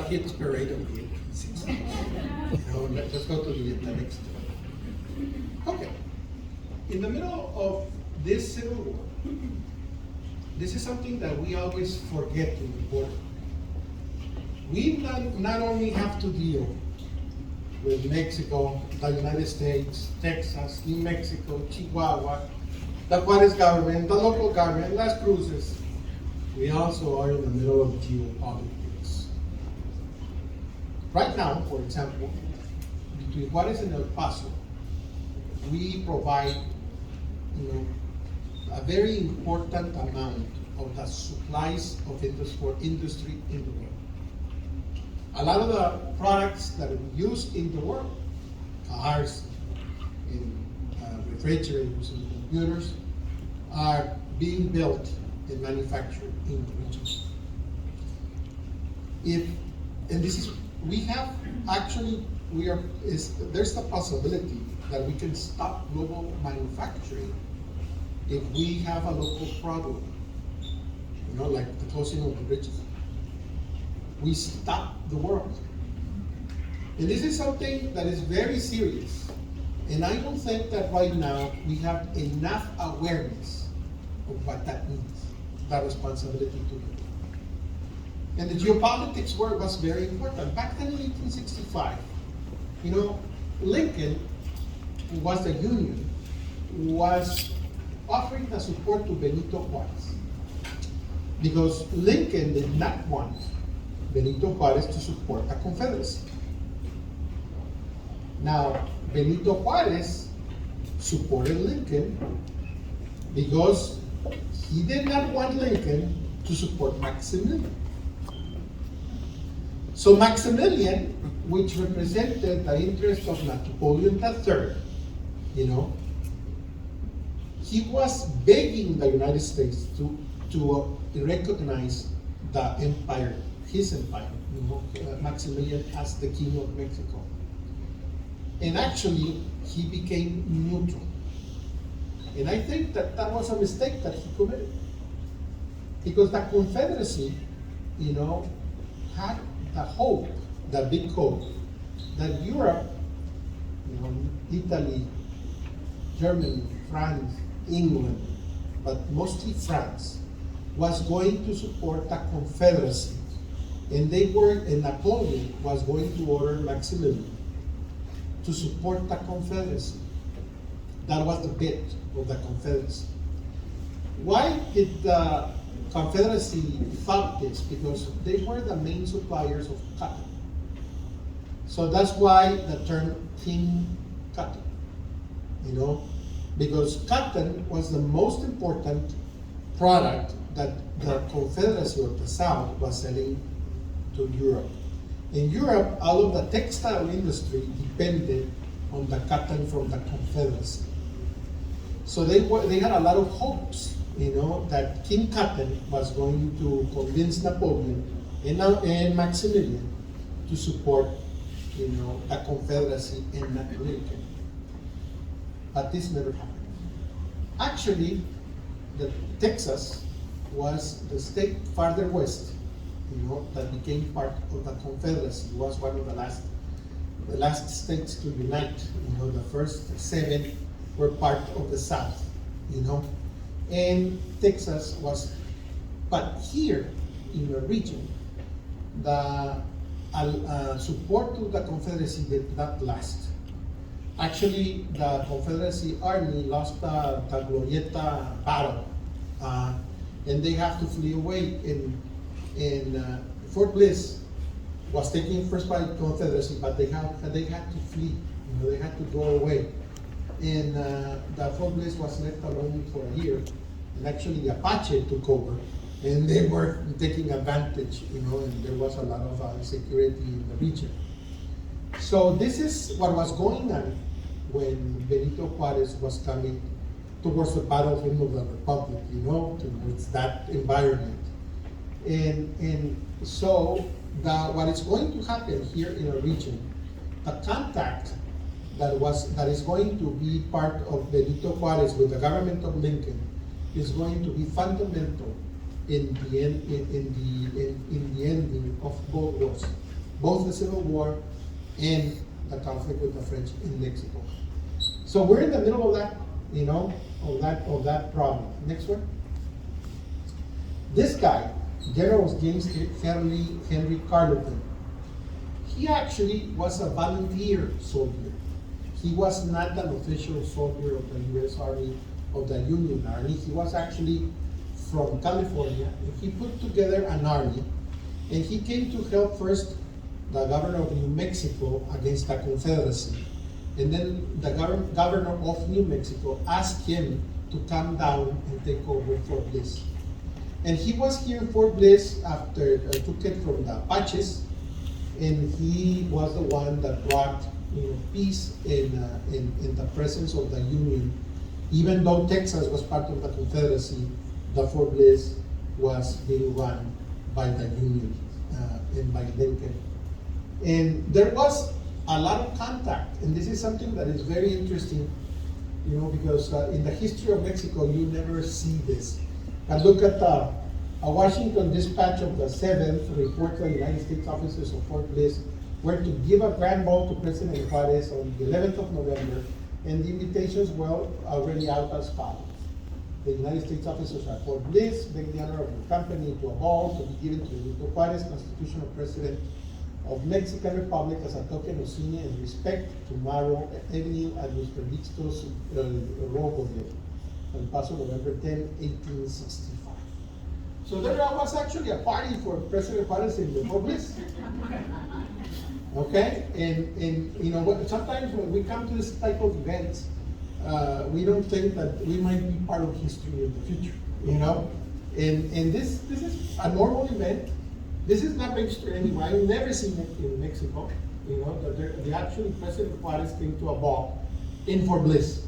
hits parade of the 1860s. Let's go to the next one. Okay. In the middle of this Civil War, this is something that we always forget to report. We not only have to deal with Mexico, the United States, Texas, New Mexico, Chihuahua, the Juarez government, the local government, Las Cruces. We also are in the middle of geopolitics. Right now, for example, between Juarez and El Paso, we provide, a very important amount of the supplies of industry in the world. A lot of the products that we use in the world, cars, refrigerators, and computers, are being built and manufactured in the region. There's the possibility that we can stop global manufacturing if we have a local problem, like the closing of the bridges. We stop the world. And this is something that is very serious. And I don't think that right now we have enough awareness of what that means, that responsibility to do. And the geopolitics work was very important. Back then in 1865, Lincoln, who was the Union, was offering the support to Benito Juarez. Because Lincoln did not want Benito Juarez to support the Confederacy. Now, Benito Juarez supported Lincoln because he did not want Lincoln to support Maximilian. So Maximilian, which represented the interest of Napoleon III, he was begging the United States to recognize the empire, his empire, Maximilian as the king of Mexico. And actually, he became neutral. And I think that was a mistake that he committed. Because the Confederacy, had the hope, the big hope, that Europe, Italy, Germany, France, England, but mostly France, was going to support the Confederacy. And Napoleon was going to order Maximilian to support the Confederacy. That was the bit of the Confederacy. Why did the Confederacy thought this? Because they were the main suppliers of cotton. So that's why the term King Cotton, because cotton was the most important product that the Confederacy of the South was selling to Europe. In Europe, all of the textile industry depended on the cotton from the Confederacy. So they had a lot of hopes, that King Cotton was going to convince Napoleon and Maximilian to support, the Confederacy and not Lincoln. But this never happened. Actually, Texas was the state farther west, that became part of the Confederacy. It was one of the last states to unite. The first 7 were part of the South, and Texas was, but here in the region, the support to the Confederacy did not last. Actually, the Confederacy Army lost the Glorieta battle, and they have to flee away. In Fort Bliss was taken first by the Confederacy, but they had to flee. They had to go away. And the Fort Bliss was left alone for a year. And actually, the Apache took over, and they were taking advantage. And there was a lot of insecurity in the region. So this is what was going on when Benito Juarez was coming towards the battlefield of the Republic. Towards that environment. And so what is going to happen here in our region, the contact that is going to be part of Benito Juarez with the government of Lincoln is going to be fundamental in the ending of both wars. both the Civil War and the conflict with the French in Mexico. So we're in the middle of that, of that problem. Next one. This guy, General James Henry Carleton, he actually was a volunteer soldier. He was not an official soldier of the U.S. Army, of the Union Army. He was actually from California. He put together an army, and he came to help first the governor of New Mexico against the Confederacy. And then the governor of New Mexico asked him to come down and take over Fort Bliss. And he was here in Fort Bliss after took it from the Apaches, and he was the one that brought peace in the presence of the Union. Even though Texas was part of the Confederacy, the Fort Bliss was being run by the Union and by Lincoln. And there was a lot of contact, and this is something that is very interesting, because in the history of Mexico, you never see this. And look at a Washington dispatch of the 7th report to the United States officers of Fort Bliss were to give a grand ball to President Juarez on the 11th of November, and the invitations were already out as follows. The United States officers at Fort Bliss beg the honor of your company to a ball to be given to Benito Juarez, constitutional president of Mexican Republic, as a token of senior and respect tomorrow evening at Mr. Victor's Rojo El Paso, November 10, 1865. So there was actually a party for President Juarez in the Fort Bliss. Okay, and sometimes when we come to this type of events, we don't think that we might be part of history in the future, And this is a normal event. This is not registered anywhere. I've never seen it in Mexico. The actually President Juarez came to a ball in Fort Bliss.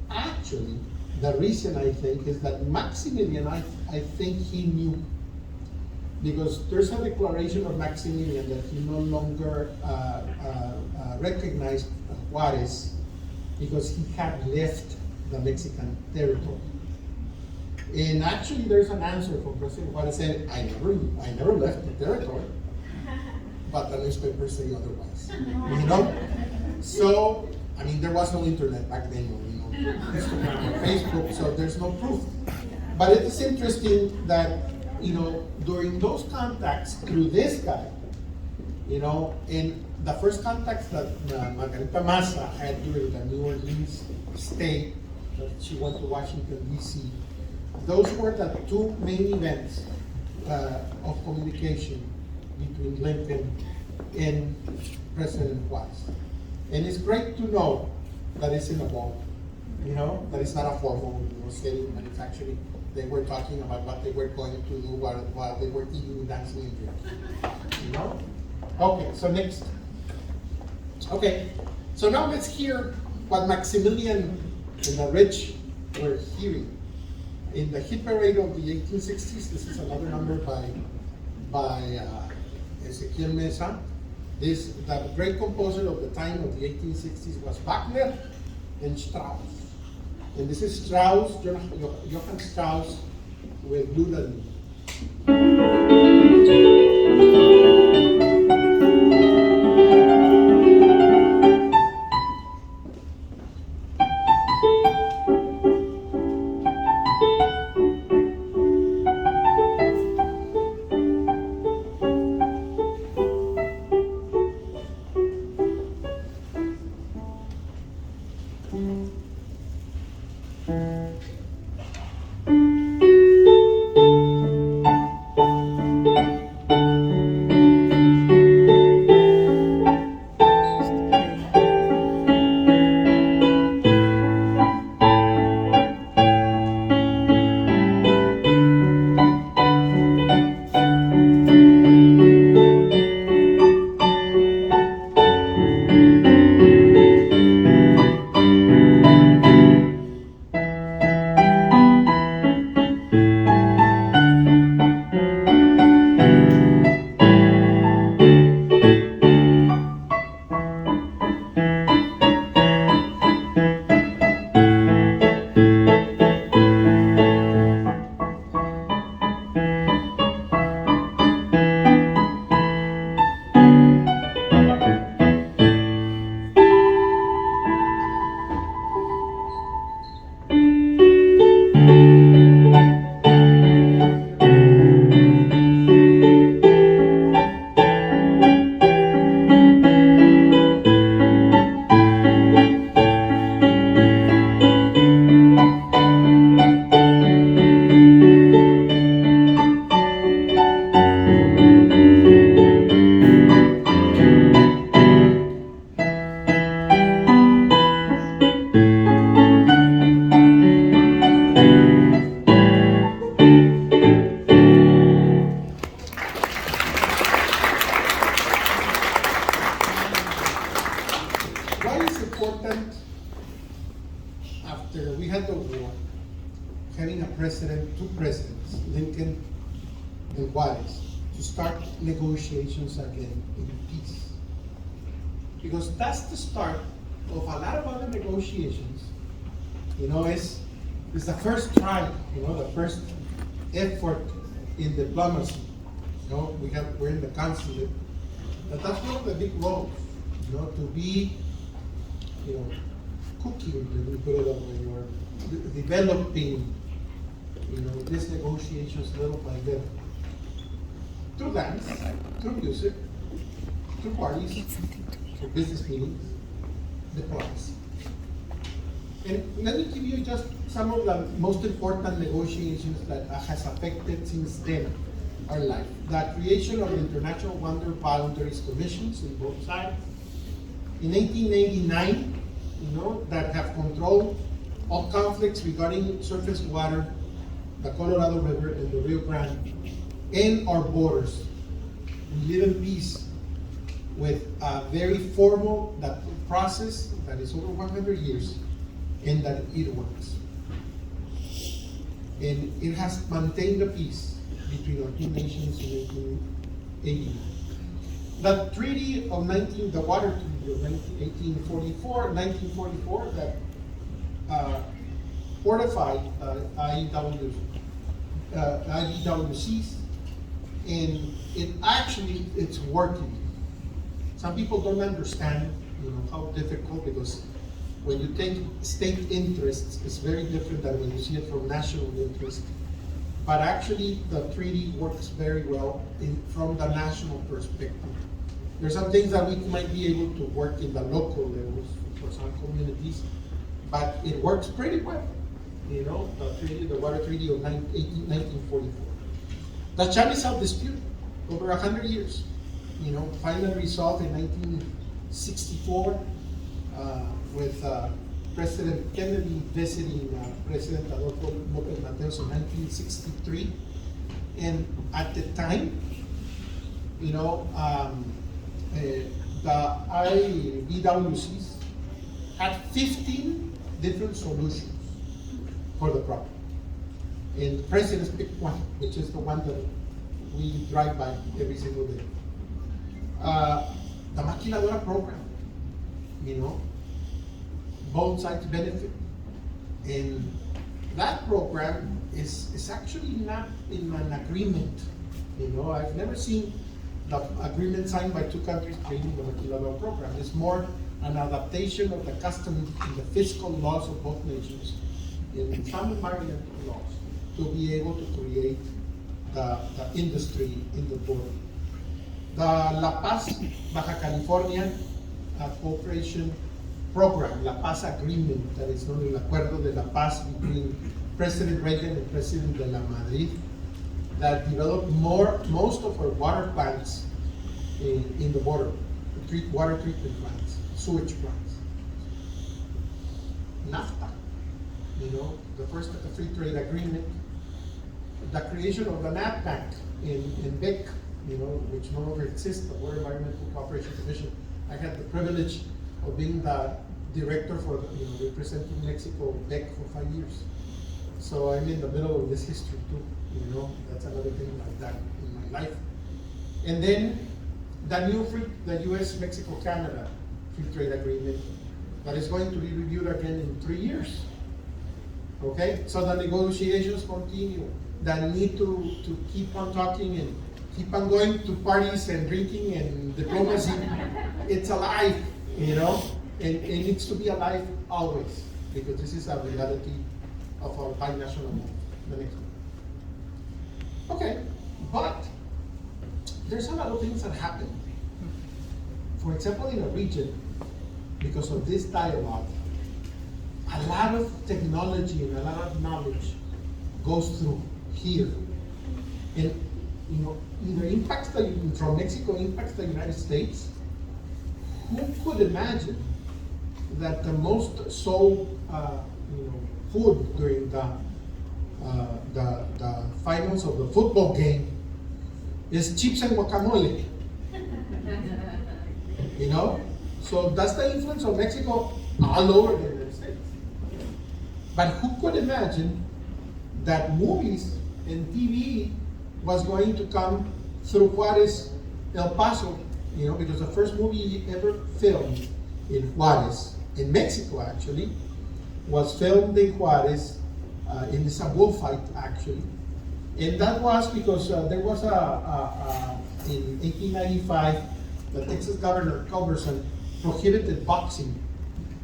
Actually, the reason I think is that Maximilian, I think he knew, because there's a declaration of Maximilian that he no longer recognized Juarez because he had left the Mexican territory. And actually, there's an answer from President Juarez saying, I never left the territory, but the newspapers say otherwise. So, there was no internet back then, Instagram or Facebook, so there's no proof. But it is interesting that, during those contacts through this guy, and the first contacts that Margarita Massa had during the New Orleans stay, that she went to Washington, D.C., those were the two main events of communication between Lincoln and President Juarez. And it's great to know that it's in a ball, that it's not a formal setting, but it's actually, they were talking about what they were going to do while they were eating, dancing, and drinking. Okay, so next. Okay, so now let's hear what Maximilian and the rich were hearing. In the hit parade of the 1860s, this is another number by Ezequiel Mesa. The great composer of the time of the 1860s was Wagner and Strauss. And this is Strauss, Johann Strauss with Blue. having two presidents, Lincoln and Juarez, to start negotiations again in peace. Because that's the start of a lot of other negotiations. It's the first try, the first effort in diplomacy. We're in the consulate. But that's one of the big roles, to be, cooking, let me put it that way, or developing, these negotiations little by little. Through dance, through music, through parties, through business meetings, diplomacy. And let me give you just some of the most important negotiations that has affected since then our life. The creation of the International Water Boundaries Commissions in both sides. In 1889, that have controlled all conflicts regarding surface water, the Colorado River and the Rio Grande, and our borders. We live in peace with a very formal process that is over 100 years, and that it works. And it has maintained the peace between our two nations in 1889. The Treaty of the Water Treaty of 1944, that fortified IBWCs, and it's working. Some people don't understand, how difficult, because when you take state interests, it's very different than when you see it from national interest. But actually, the treaty works very well from the national perspective. There's some things that we might be able to work in the local levels for some communities, but it works pretty well. The Water Treaty of 1944. The Chamizal dispute, over 100 years, finally resolved in 1964 with President Kennedy visiting President Adolfo López Mateos in 1963. And at the time, the IBWCs had 15 different solutions for the problem. And the presidents picked one, which is the one that we drive by every single day. The Maquiladora program, both sides benefit. And that program is actually not in an agreement. I've never seen the agreement signed by two countries creating the Maquiladora program. It's more an adaptation of the custom and the fiscal laws of both nations in some environmental laws to be able to create the industry in the border. The La Paz, Baja California Cooperation Program, La Paz Agreement, that is known as El Acuerdo de La Paz between President Reagan and President de la Madrid, that developed most of our water plants in the border, water treatment plants, sewage plants. NAFTA, the first free trade agreement, the creation of the NAPAC in BEC, which no longer exists, the Water Environmental Cooperation Commission. I had the privilege of being the director for, representing Mexico BEC for 5 years. So I'm in the middle of this history too, that's another thing like that in my life. And then the US-Mexico-Canada Free Trade Agreement that is going to be reviewed again in 3 years. Okay, so the negotiations continue. The need to keep on talking and keep on going to parties and drinking and diplomacy. It's alive, and it needs to be alive always, because this is a reality of our binational move. The next one. Okay, but there's a lot of things that happen. For example, in a region, because of this dialogue, a lot of technology and a lot of knowledge goes through here. And either impacts from Mexico impacts the United States. Who could imagine that the most sold food during the finals of the football game is chips and guacamole? So that's the influence of Mexico all over the United States. But who could imagine that movies and TV was going to come through Juarez, El Paso, because the first movie ever filmed in Juarez, in Mexico actually, was filmed in Juarez, in this bullfight actually. And that was because there was in 1895, the Texas Governor Culberson prohibited boxing.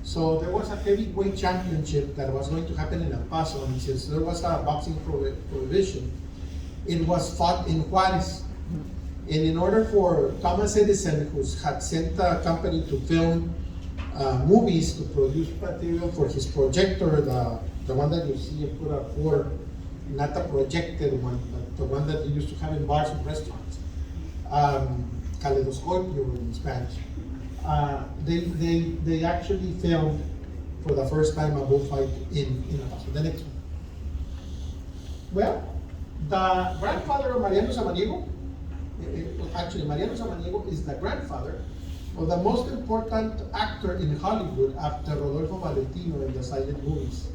So there was a heavyweight championship that was going to happen in El Paso, and since there was a boxing prohibition, it was fought in Juarez. And in order for Thomas Edison, who had sent a company to film movies, to produce material for his projector, the one that you see and put up for, not the projected one, but the one that you used to have in bars and restaurants, Kaleidoscopio in Spanish. They actually filmed for the first time a bullfight in El Paso. The next one. Well, the grandfather of Mariano Samaniego, actually Mariano Samaniego is the grandfather of the most important actor in Hollywood after Rodolfo Valentino in the silent movies.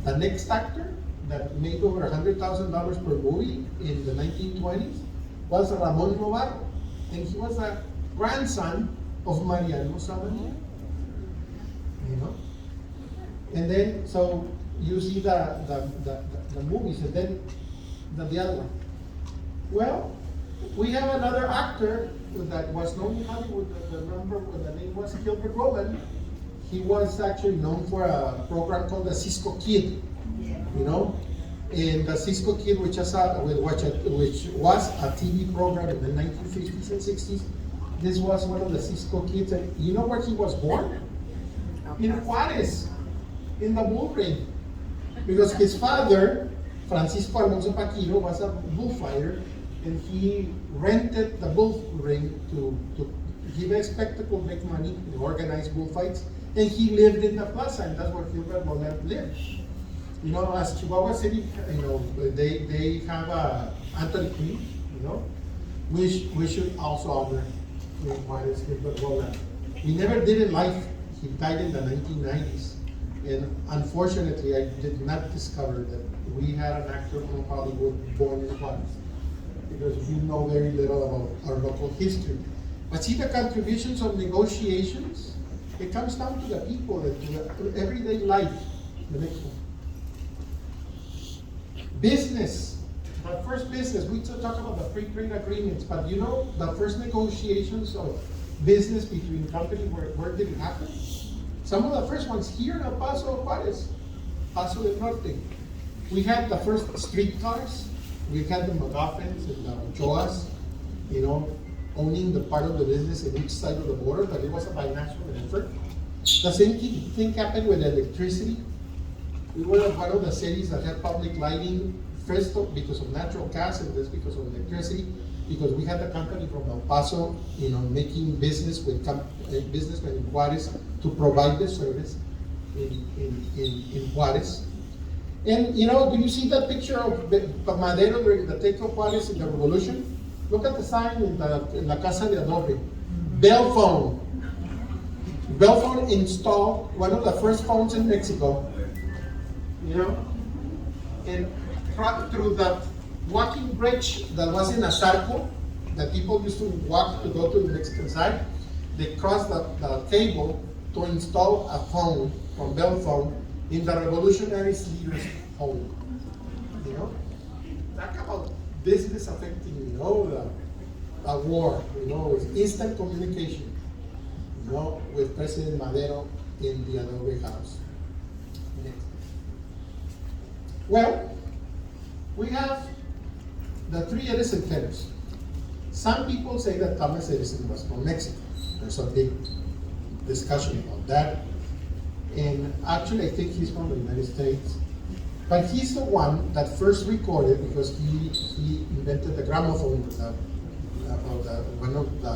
The next actor that made over $100,000 per movie in the 1920s was Ramon Novarro, and he was a grandson of Mariano Samaniego. And then so you see the movies, and then the other one. Well, we have another actor that was known in Hollywood. The name was Gilbert Roland. He was actually known for a program called the Cisco Kid. And the Cisco Kid, which was a TV program in the 1950s and 60s. This was one of the Cisco Kids. And you know where he was born? In Juarez, in the bull ring. Because his father, Francisco Alonso Paquiro, was a bullfighter, and he rented the bull ring to give a spectacle, make money, and organize bullfights. And he lived in the plaza, and that's where Gilbert Roland lived. As Chihuahua City, they have Anthony Quinn, we should also honor Juarez, Gilbert Roland. We never did in life. He died in the 1990s. And unfortunately, I did not discover that we had an actor from Hollywood born in Juarez, because we know very little about our local history. But see the contributions of negotiations? It comes down to the people and to the everyday life. The next one. Business. The first business, we talk about the free trade agreements, but the first negotiations of business between companies, where did it happen? Some of the first ones here in El Paso, Juarez, Paso del Norte. We had the first streetcars. We had the McGuffins and the Ochoas, owning the part of the business in each side of the border, but it was a binational effort. The same thing happened with electricity. We were one of the cities that had public lighting, first because of natural gas and this because of electricity, because we had a company from El Paso, making business with businessmen in Juarez to provide the service in Juarez. And do you see that picture of Madero during the take of Juarez in the revolution? Look at the sign in La Casa de Adobe. Bell phone. Bell phone installed, one of the first phones in Mexico. And through the walking bridge that was in Azarco, that people used to walk to go to the Mexican side, they crossed the cable to install a phone from Bell phone in the revolutionary leader's home. Talk about business affecting, the war, with instant communication, with President Madero in the Adobe house. Next. Well, we have the three Edison fellows. Some people say that Thomas Edison was from Mexico. There's a big discussion about that. And actually, I think he's from the United States. But he's the one that first recorded, because he invented the gramophone, one of the